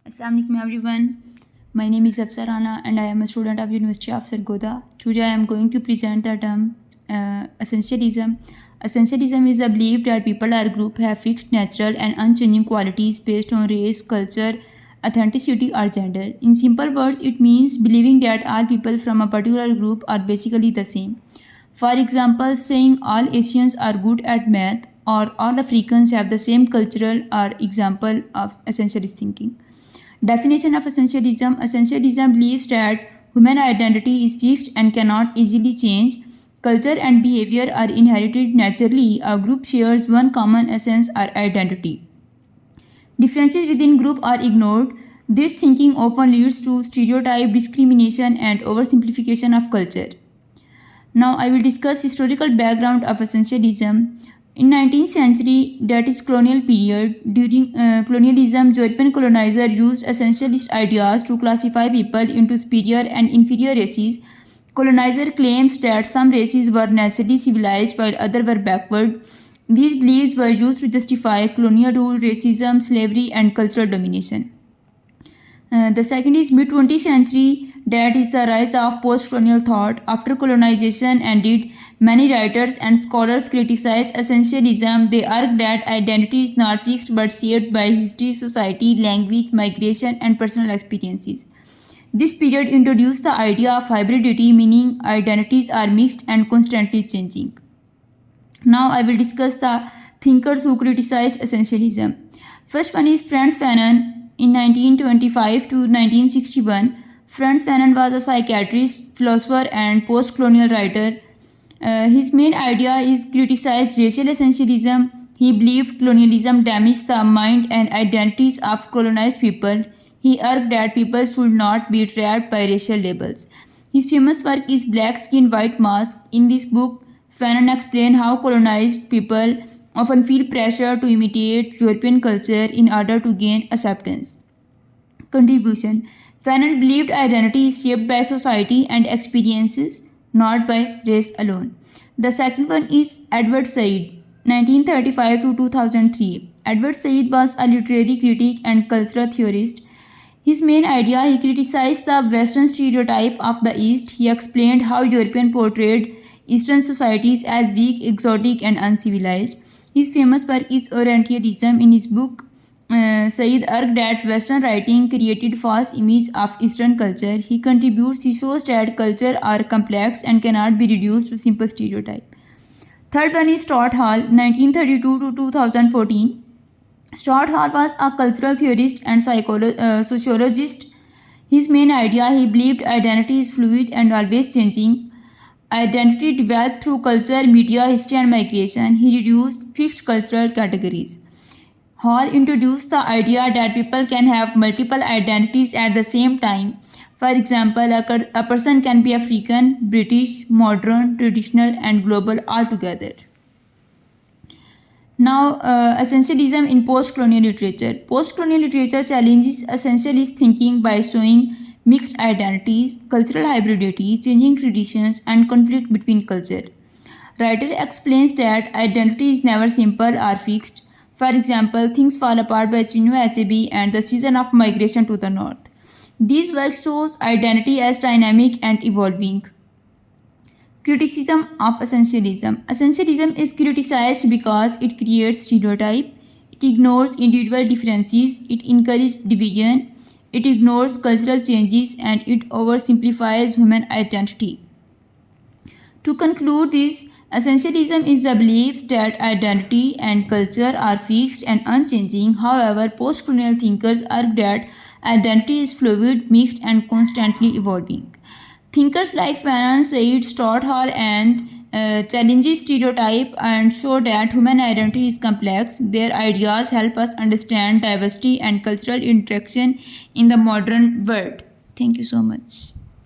Assalamu alaikum everyone. My name is Afsar Rana and I am a student of University of Sargodha. Today I am going to present the term essentialism. Essentialism is a belief that people or group have fixed natural and unchanging qualities based on race, culture, authenticity or gender. In simple words, it means believing that all people from a particular group are basically the same. For example, saying all Asians are good at math or all Africans have the same cultural or example of essentialist thinking. Definition of essentialism. Essentialism believes that human identity is fixed and cannot easily change. Culture and behavior are inherited naturally. A group shares one common essence or identity. Differences within group are ignored. This thinking often leads to stereotype, discrimination, and oversimplification of culture. Now I will discuss historical background of essentialism. In 19th century, that is colonial period, during colonialism, European colonizer used essentialist ideas to classify people into superior and inferior races. Colonizer claims that some races were naturally civilized while others were backward. These beliefs were used to justify colonial rule, racism, slavery, and cultural domination. The second is mid-20th century, that is the rise of post-colonial thought. After colonization ended, many writers and scholars criticized essentialism. They argue that identity is not fixed but shaped by history, society, language, migration, and personal experiences. This period introduced the idea of hybridity, meaning identities are mixed and constantly changing. Now I will discuss the thinkers who criticized essentialism. First one is Frantz Fanon. In 1925 to 1961, Frantz Fanon was a psychiatrist, philosopher, and post-colonial writer. His main idea is criticized racial essentialism. He believed colonialism damaged the mind and identities of colonized people. He argued that people should not be trapped by racial labels. His famous work is Black Skin, White Mask. In this book, Fanon explained how colonized people often feel pressure to imitate European culture in order to gain acceptance. Contribution. Fanon believed identity is shaped by society and experiences, not by race alone. The second one is Edward Said, 1935 to 2003. Edward Said was a literary critic and cultural theorist. His main idea, he criticized the Western stereotype of the East. He explained how Europeans portrayed Eastern societies as weak, exotic, and uncivilized. His famous work is Orientalism. In his book, Said argued that Western writing created false image of Eastern culture. He shows that culture are complex and cannot be reduced to simple stereotype. Third one is Stuart Hall, 1932 to 2014. Stuart Hall was a cultural theorist and sociologist. His main idea, he believed identity is fluid and always changing. Identity developed through culture, media, history, and migration. He reduced fixed cultural categories. Hall introduced the idea that people can have multiple identities at the same time. For example, a person can be African, British, modern, traditional, and global all together. Now, essentialism in post-colonial literature. Post-colonial literature challenges essentialist thinking by showing mixed identities, cultural hybridity, changing traditions, and conflict between culture. Writer explains that identity is never simple or fixed. For example, Things Fall Apart by Chinua Achebe and The Season of Migration to the North. These works shows identity as dynamic and evolving. Criticism of essentialism. Essentialism is criticized because it creates stereotype, it ignores individual differences, it encourages division, it ignores cultural changes, and it oversimplifies human identity. To conclude this, essentialism is the belief that identity and culture are fixed and unchanging. However, post-colonial thinkers argue that identity is fluid, mixed, and constantly evolving. Thinkers like Fanon, Said, Stuart Hall, and challenges stereotype and show that human identity is complex. Their ideas help us understand diversity and cultural interaction in the modern world. Thank you so much.